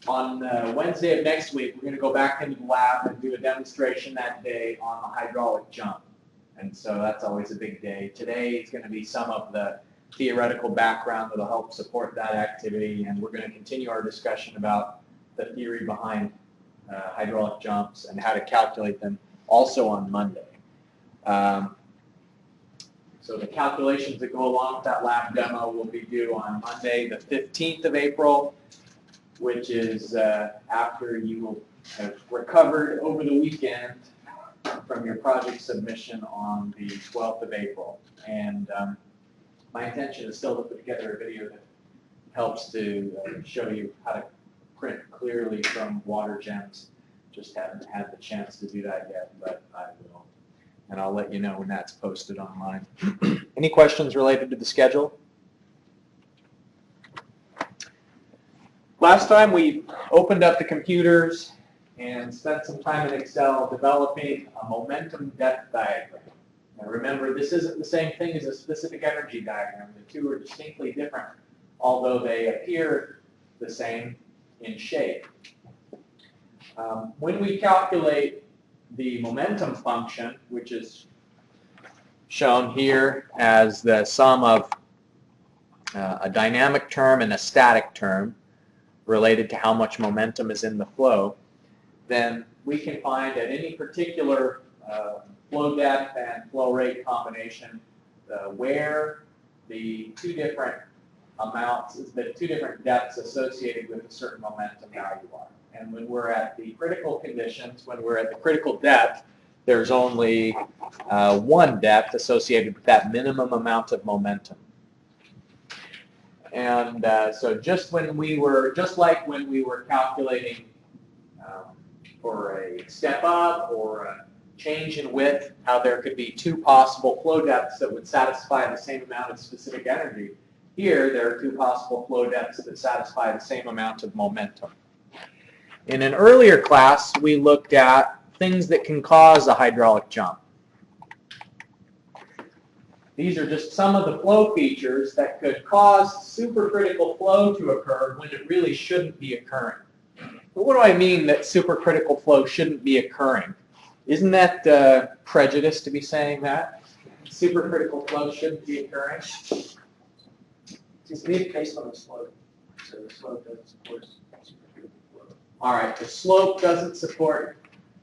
On Wednesday of next week, we're going to go back into the lab and do a demonstration that day on the hydraulic jump. And so that's always a big day. Today is going to be some of the theoretical background that will help support that activity, and we're going to continue our discussion about the theory behind hydraulic jumps and how to calculate them also on Monday. So the calculations that go along with that lab demo will be due on Monday, the 15th of April, which is after you will have recovered over the weekend from your project submission on the 12th of April. And my intention is still to put together a video that helps to show you how to print clearly from water gems. Just haven't had the chance to do that yet, but I will. And I'll let you know when that's posted online. Any questions related to the schedule? Last time we opened up the computers and spent some time in Excel developing a momentum depth diagram. Now remember, this isn't the same thing as a specific energy diagram. The two are distinctly different, although they appear the same in shape. When we calculate the momentum function, which is shown here as the sum of a dynamic term and a static term related to how much momentum is in the flow, then we can find at any particular flow depth and flow rate combination where the two different amounts, the two different depths associated with a certain momentum value are. And when we're at the critical conditions, when we're at the critical depth, there's only one depth associated with that minimum amount of momentum. And so just like when we were calculating for a step up or a change in width, how there could be two possible flow depths that would satisfy the same amount of specific energy. Here, there are two possible flow depths that satisfy the same amount of momentum. In an earlier class, we looked at things that can cause a hydraulic jump. These are just some of the flow features that could cause supercritical flow to occur when it really shouldn't be occurring. But what do I mean that supercritical flow shouldn't be occurring? Isn't that prejudice to be saying that? Supercritical flow shouldn't be occurring? It's based on the slope, so the slope doesn't support supercritical flow. All right, the slope doesn't support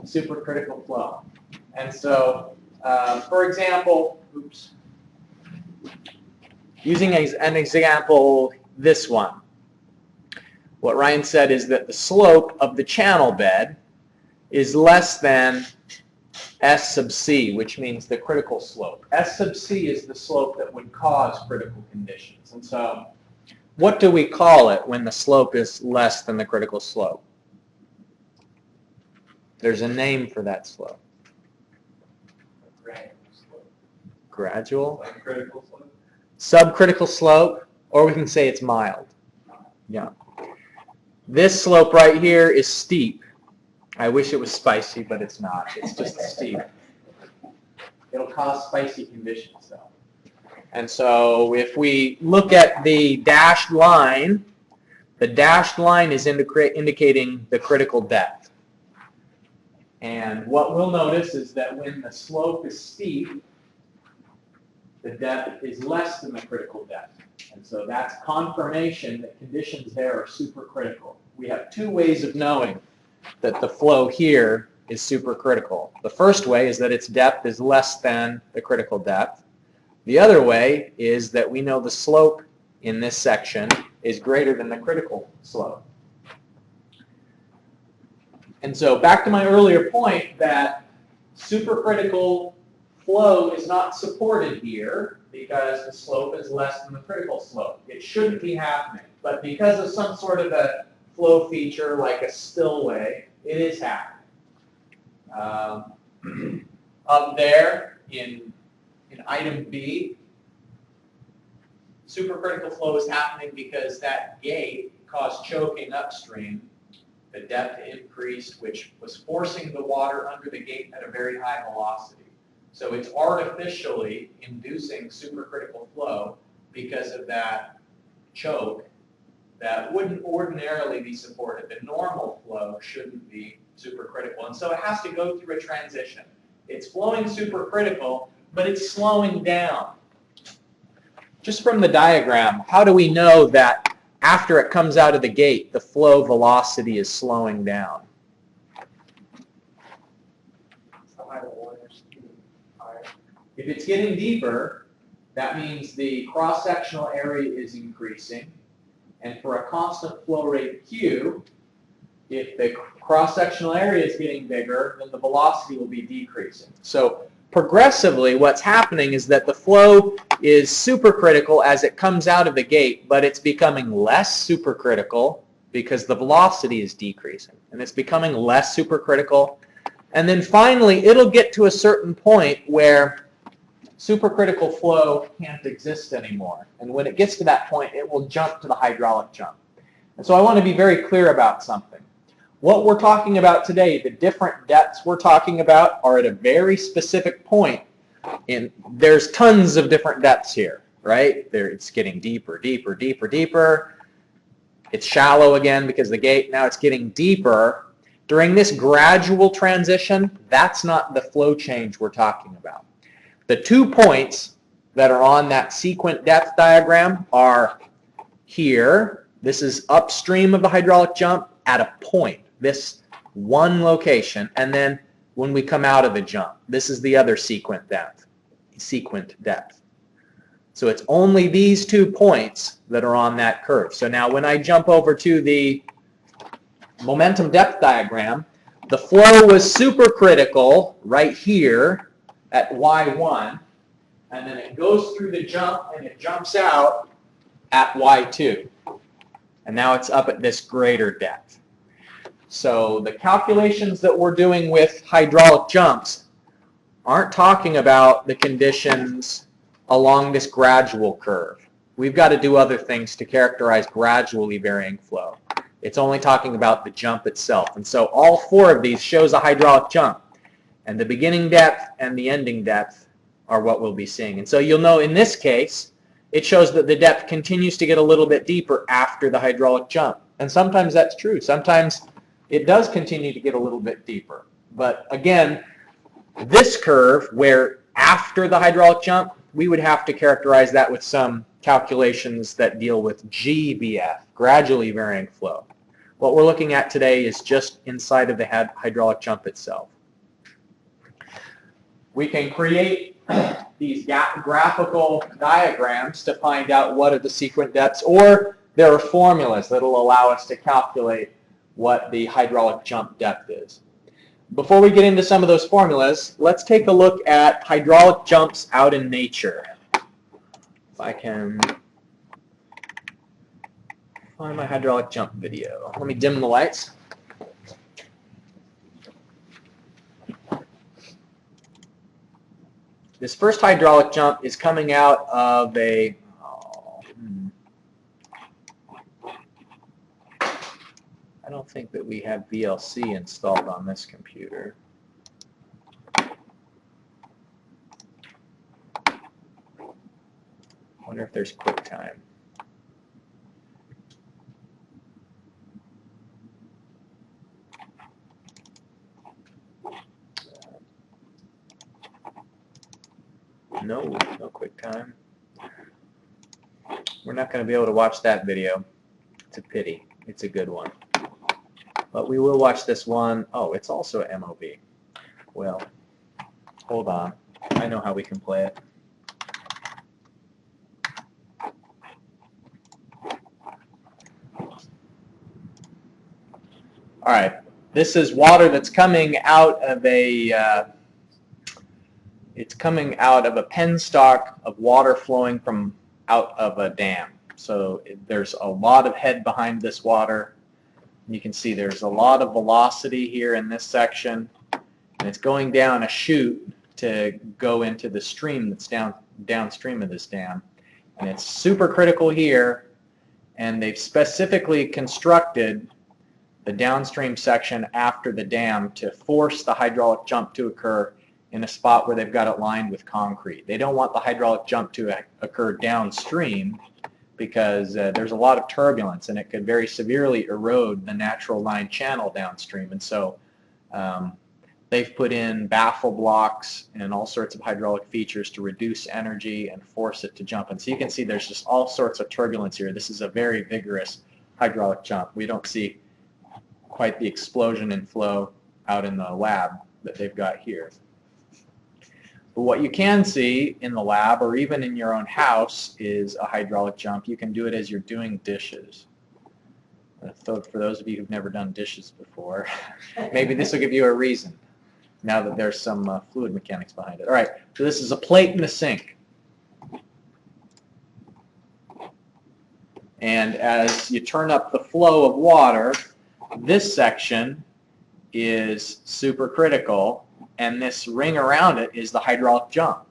supercritical flow. And so, for example, using an example, this one, what Ryan said is that the slope of the channel bed is less than S sub C, which means the critical slope. S sub C is the slope that would cause critical conditions. And so what do we call it when the slope is less than the critical slope? There's a name for that slope. Gradual? Like critical slope? Subcritical slope, or we can say it's mild. Yeah. This slope right here is steep. I wish it was spicy, but it's not. It's just steep. It'll cause spicy conditions, though. And so if we look at the dashed line is indicating the critical depth. And what we'll notice is that when the slope is steep, the depth is less than the critical depth. And so that's confirmation that conditions there are supercritical. We have two ways of knowing that the flow here is supercritical. The first way is that its depth is less than the critical depth. The other way is that we know the slope in this section is greater than the critical slope. And so back to my earlier point that supercritical flow is not supported here because the slope is less than the critical slope. It shouldn't be happening. But because of some sort of a flow feature like a spillway, it is happening. Up there in item B, supercritical flow is happening because that gate caused choking upstream. The depth increased, which was forcing the water under the gate at a very high velocity. So it's artificially inducing supercritical flow because of that choke that wouldn't ordinarily be supported. The normal flow shouldn't be supercritical. And so it has to go through a transition. It's flowing supercritical, but it's slowing down. Just from the diagram, how do we know that after it comes out of the gate, the flow velocity is slowing down? If it's getting deeper, that means the cross-sectional area is increasing. And for a constant flow rate Q, if the cross-sectional area is getting bigger, then the velocity will be decreasing. So progressively, what's happening is that the flow is supercritical as it comes out of the gate, but it's becoming less supercritical because the velocity is decreasing. And it's becoming less supercritical. And then finally, it'll get to a certain point where supercritical flow can't exist anymore. And when it gets to that point, it will jump to the hydraulic jump. And so I want to be very clear about something. What we're talking about today, the different depths we're talking about, are at a very specific point. And there's tons of different depths here, right? It's getting deeper, deeper, deeper, deeper. It's shallow again because the gate, now it's getting deeper. During this gradual transition, that's not the flow change we're talking about. The 2 points that are on that sequent depth diagram are here. This is upstream of the hydraulic jump at a point, this one location. And then when we come out of the jump, this is the other sequent depth. So it's only these 2 points that are on that curve. So now when I jump over to the momentum depth diagram, the flow was supercritical right here at Y1, and then it goes through the jump and it jumps out at Y2. And now it's up at this greater depth. So the calculations that we're doing with hydraulic jumps aren't talking about the conditions along this gradual curve. We've got to do other things to characterize gradually varying flow. It's only talking about the jump itself. And so all 4 of these shows a hydraulic jump. And the beginning depth and the ending depth are what we'll be seeing. And so you'll know in this case, it shows that the depth continues to get a little bit deeper after the hydraulic jump. And sometimes that's true. Sometimes it does continue to get a little bit deeper. But again, this curve, where after the hydraulic jump, we would have to characterize that with some calculations that deal with GVF, gradually varying flow. What we're looking at today is just inside of the hydraulic jump itself. We can create these graphical diagrams to find out what are the sequent depths, or there are formulas that will allow us to calculate what the hydraulic jump depth is. Before we get into some of those formulas, let's take a look at hydraulic jumps out in nature. If I can find my hydraulic jump video. Let me dim the lights. This first hydraulic jump is coming out of a, I don't think that we have VLC installed on this computer. I wonder if there's QuickTime. No QuickTime. We're not going to be able to watch that video. It's a pity. It's a good one. But we will watch this one. Oh, it's also a MOV. Well, hold on. I know how we can play it. All right. This is water that's coming out of a it's coming out of a penstock of water flowing from out of a dam. So there's a lot of head behind this water. You can see there's a lot of velocity here in this section, and it's going down a chute to go into the stream that's downstream of this dam. And it's supercritical here, and they've specifically constructed the downstream section after the dam to force the hydraulic jump to occur in a spot where they've got it lined with concrete. They don't want the hydraulic jump to occur downstream because there's a lot of turbulence and it could very severely erode the natural line channel downstream. And so they've put in baffle blocks and all sorts of hydraulic features to reduce energy and force it to jump. And so you can see there's just all sorts of turbulence here. This is a very vigorous hydraulic jump. We don't see quite the explosion in flow out in the lab that they've got here. But what you can see in the lab or even in your own house is a hydraulic jump. You can do it as you're doing dishes. So for those of you who've never done dishes before, maybe this will give you a reason now that there's some fluid mechanics behind it. All right, so this is a plate in the sink. And as you turn up the flow of water, this section is supercritical, and this ring around it is the hydraulic jump.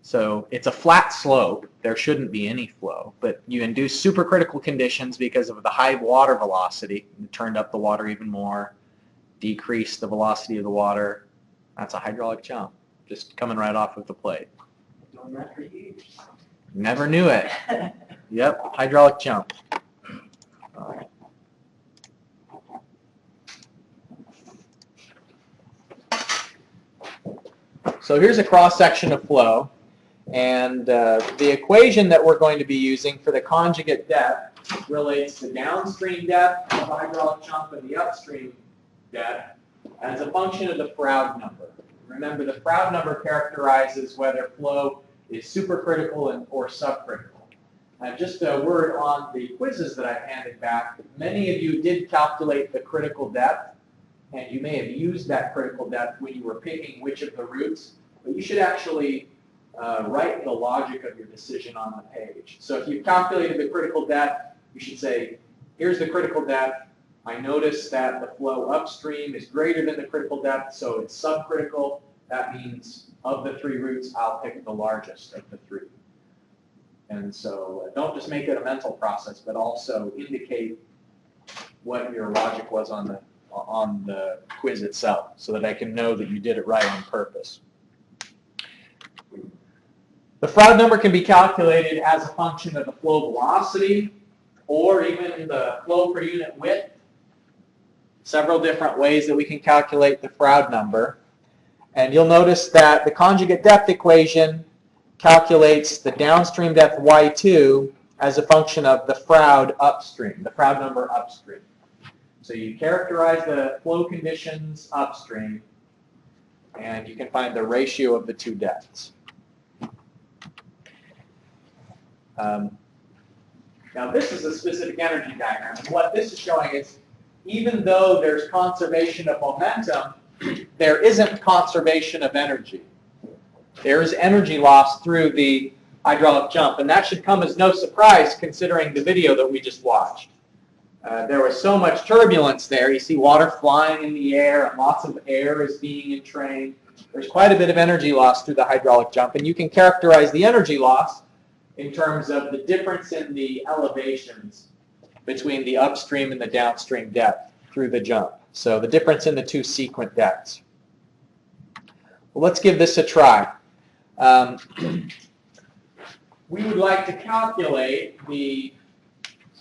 So it's a flat slope. There shouldn't be any flow, but you induce supercritical conditions because of the high water velocity. You turned up the water even more, decrease the velocity of the water. That's a hydraulic jump, just coming right off of the plate. Doing that for years. Never knew it. Yep, hydraulic jump. All right. So here's a cross-section of flow, and the equation that we're going to be using for the conjugate depth relates the downstream depth of the hydraulic jump and the upstream depth as a function of the Froude number. Remember, the Froude number characterizes whether flow is supercritical or subcritical. Just a word on the quizzes that I've handed back. Many of you did calculate the critical depth, and you may have used that critical depth when you were picking which of the routes, but you should actually write the logic of your decision on the page. So if you've calculated the critical depth, you should say, here's the critical depth. I notice that the flow upstream is greater than the critical depth, so it's subcritical. That means of the three routes, I'll pick the largest of the three. And so don't just make it a mental process, but also indicate what your logic was on the quiz itself, so that I can know that you did it right on purpose. The Froude number can be calculated as a function of the flow velocity or even the flow per unit width. Several different ways that we can calculate the Froude number. And you'll notice that the conjugate depth equation calculates the downstream depth Y2 as a function of the Froude upstream, the Froude number upstream. So you characterize the flow conditions upstream, and you can find the ratio of the two depths. Now this is a specific energy diagram, and what this is showing is even though there's conservation of momentum, there isn't conservation of energy. There is energy loss through the hydraulic jump, and that should come as no surprise considering the video that we just watched. There was so much turbulence there. You see water flying in the air, and lots of air is being entrained. There's quite a bit of energy loss through the hydraulic jump, and you can characterize the energy loss in terms of the difference in the elevations between the upstream and the downstream depth through the jump. So the difference in the two sequent depths. Well, let's give this a try. We would like to calculate the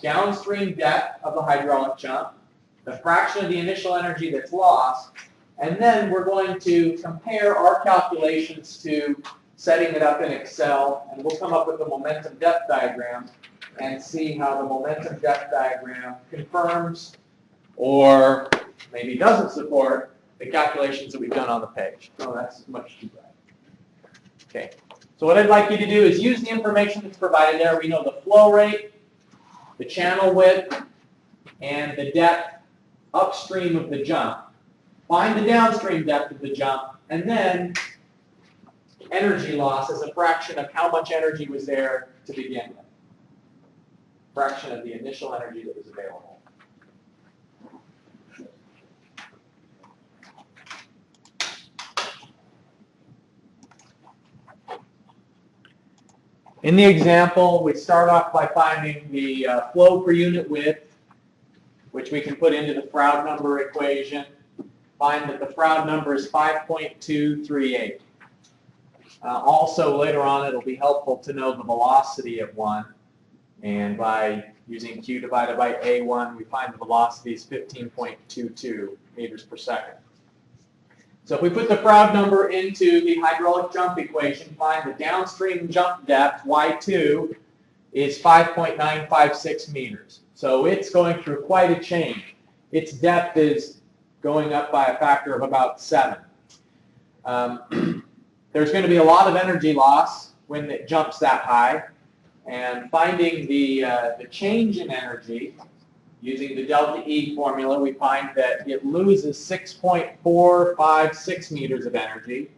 downstream depth of the hydraulic jump, the fraction of the initial energy that's lost, and then we're going to compare our calculations to setting it up in Excel, and we'll come up with the momentum depth diagram and see how the momentum depth diagram confirms or maybe doesn't support the calculations that we've done on the page. Oh, that's much too bright. Okay, so what I'd like you to do is use the information that's provided there. We know the flow rate, the channel width, and the depth upstream of the jump. Find the downstream depth of the jump, and then energy loss as a fraction of how much energy was there to begin with. Fraction of the initial energy that was available. In the example, we start off by finding the flow per unit width, which we can put into the Froude number equation. Find that the Froude number is 5.238. Also, later on, it'll be helpful to know the velocity of one. And by using Q divided by A1, we find the velocity is 15.22 meters per second. So if we put the Froude number into the hydraulic jump equation, find the downstream jump depth, Y2, is 5.956 meters. So it's going through quite a change. Its depth is going up by a factor of about 7. There's going to be a lot of energy loss when it jumps that high. And finding the change in energy, using the delta E formula, we find that it loses 6.456 meters of energy.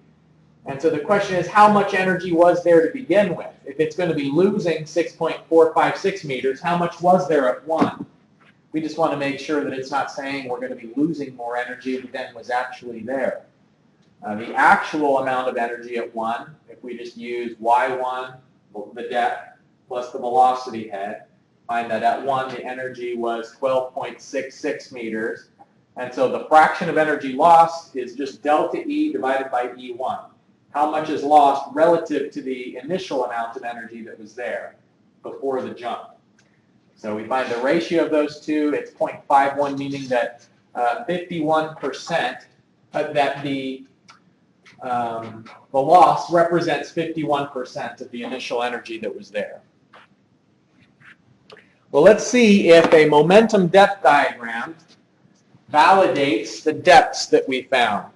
And so the question is, how much energy was there to begin with? If it's going to be losing 6.456 meters, how much was there at 1? We just want to make sure that it's not saying we're going to be losing more energy than was actually there. The actual amount of energy at 1, if we just use Y1, the depth, plus the velocity head, find that at 1 the energy was 12.66 meters. And so the fraction of energy lost is just delta E divided by E1. How much is lost relative to the initial amount of energy that was there before the jump. So we find the ratio of those two, it's 0.51, meaning that 51%, that the loss represents 51% of the initial energy that was there. Well, let's see if a momentum depth diagram validates the depths that we found.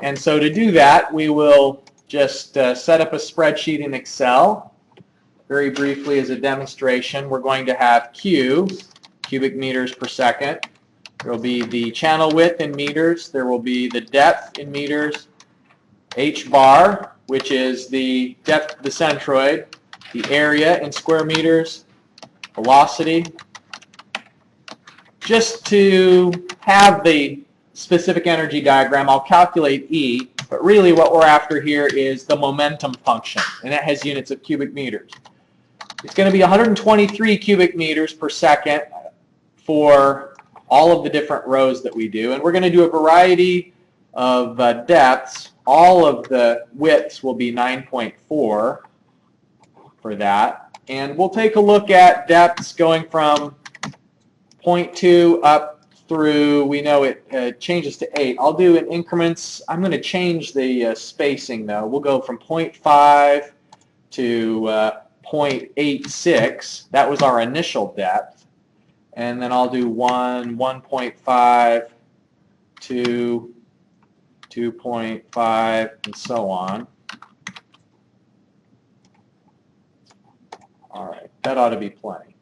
And so to do that, we will just set up a spreadsheet in Excel. Very briefly as a demonstration, we're going to have Q, cubic meters per second. There will be the channel width in meters. There will be the depth in meters. H bar, which is the depth of the centroid. The area in square meters. Velocity. Just to have the specific energy diagram, I'll calculate E, but really what we're after here is the momentum function, and that has units of cubic meters. It's going to be 123 cubic meters per second for all of the different rows that we do, and we're going to do a variety of depths. All of the widths will be 9.4 for that, and we'll take a look at depths going from 0.2 up through, we know it changes to 8. I'll do in increments. I'm going to change the spacing though. We'll go from 0.5 to 0.86. That was our initial depth. And then I'll do 1.5 to 2.5 and so on. All right, that ought to be plenty.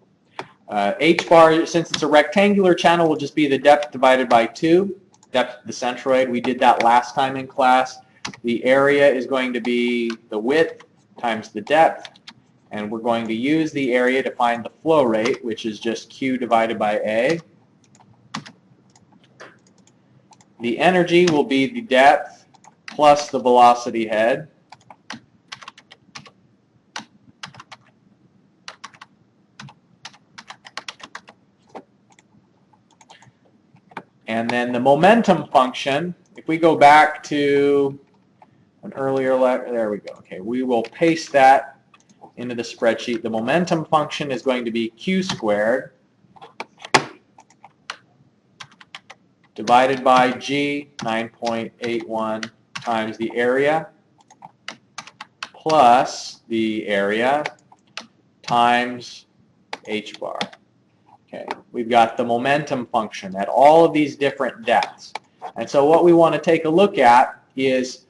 H bar, since it's a rectangular channel, will just be the depth divided by 2, depth of the centroid. We did that last time in class. The area is going to be the width times the depth, and we're going to use the area to find the flow rate, which is just Q divided by A. The energy will be the depth plus the velocity head. And then the momentum function, if we go back to an earlier letter, there we go. Okay, we will paste that into the spreadsheet. The momentum function is going to be Q squared divided by G, 9.81, times the area plus the area times H bar. Okay, we've got the momentum function at all of these different depths. And so what we want to take a look at is,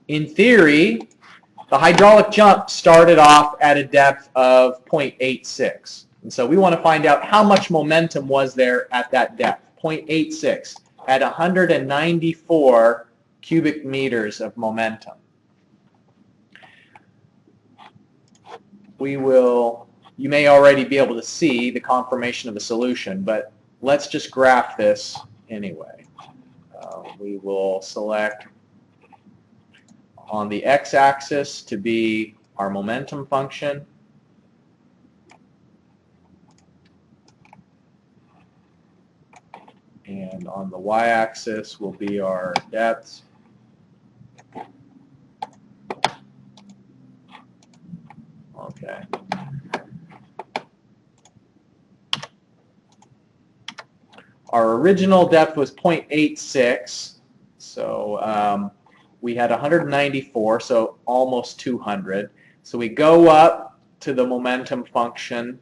in theory, the hydraulic jump started off at a depth of 0.86. And so we want to find out how much momentum was there at that depth, 0.86, at 194 cubic meters of momentum. We will... You may already be able to see the confirmation of the solution, but let's just graph this anyway. We will select on the x-axis to be our momentum function. And on the y-axis will be our depths. Okay. Our original depth was 0.86, so we had 194, so almost 200. So we go up to the momentum function,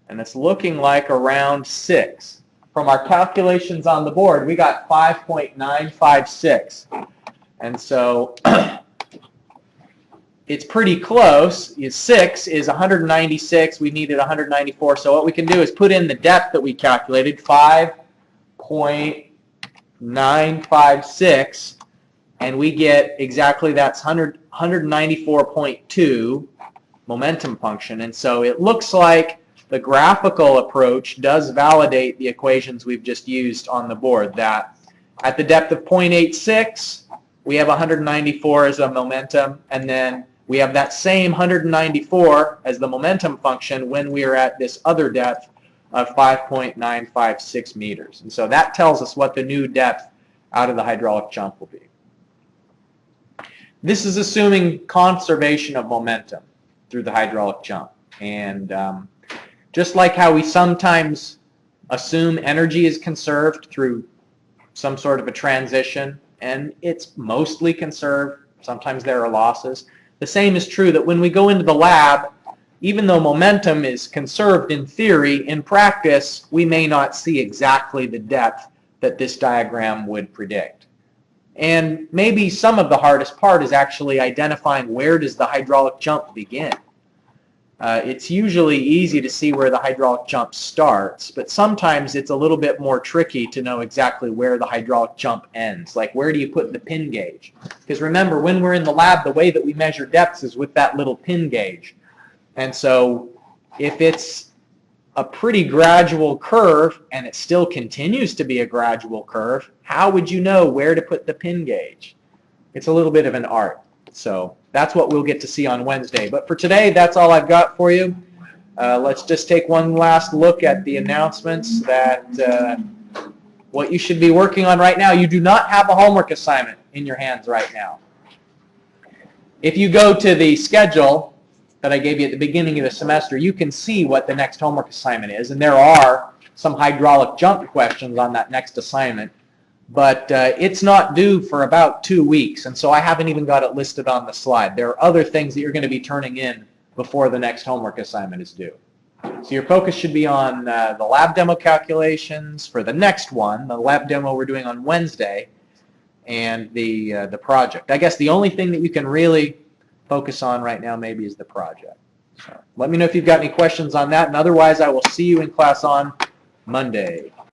and it's looking like around 6. From our calculations on the board, we got 5.956. And so it's pretty close. 6 is 196. We needed 194. So what we can do is put in the depth that we calculated, 5.956, and we get exactly that's 194.2 momentum function. And so it looks like the graphical approach does validate the equations we've just used on the board, that at the depth of 0.86, we have 194 as a momentum, and then we have that same 194 as the momentum function when we are at this other depth of 5.956 meters. And so that tells us what the new depth out of the hydraulic jump will be. This is assuming conservation of momentum through the hydraulic jump. And just like how we sometimes assume energy is conserved through some sort of a transition, and it's mostly conserved, sometimes there are losses, the same is true that when we go into the lab, even though momentum is conserved in theory, in practice, we may not see exactly the depth that this diagram would predict. And maybe some of the hardest part is actually identifying where does the hydraulic jump begin. It's usually easy to see where the hydraulic jump starts, but sometimes it's a little bit more tricky to know exactly where the hydraulic jump ends. Like, where do you put the pin gauge? Because remember, when we're in the lab, the way that we measure depths is with that little pin gauge. And so if it's a pretty gradual curve and it still continues to be a gradual curve, how would you know where to put the pin gauge? It's a little bit of an art. So that's what we'll get to see on Wednesday. But for today, that's all I've got for you. Let's just take one last look at the announcements that what you should be working on right now. You do not have a homework assignment in your hands right now. If you go to the schedule that I gave you at the beginning of the semester, you can see what the next homework assignment is. And there are some hydraulic jump questions on that next assignment. But it's not due for about 2 weeks, and so I haven't even got it listed on the slide. There are other things that you're going to be turning in before the next homework assignment is due. So your focus should be on the lab demo calculations for the next one, the lab demo we're doing on Wednesday, and the project. I guess the only thing that you can really focus on right now maybe is the project. So let me know if you've got any questions on that, and otherwise I will see you in class on Monday.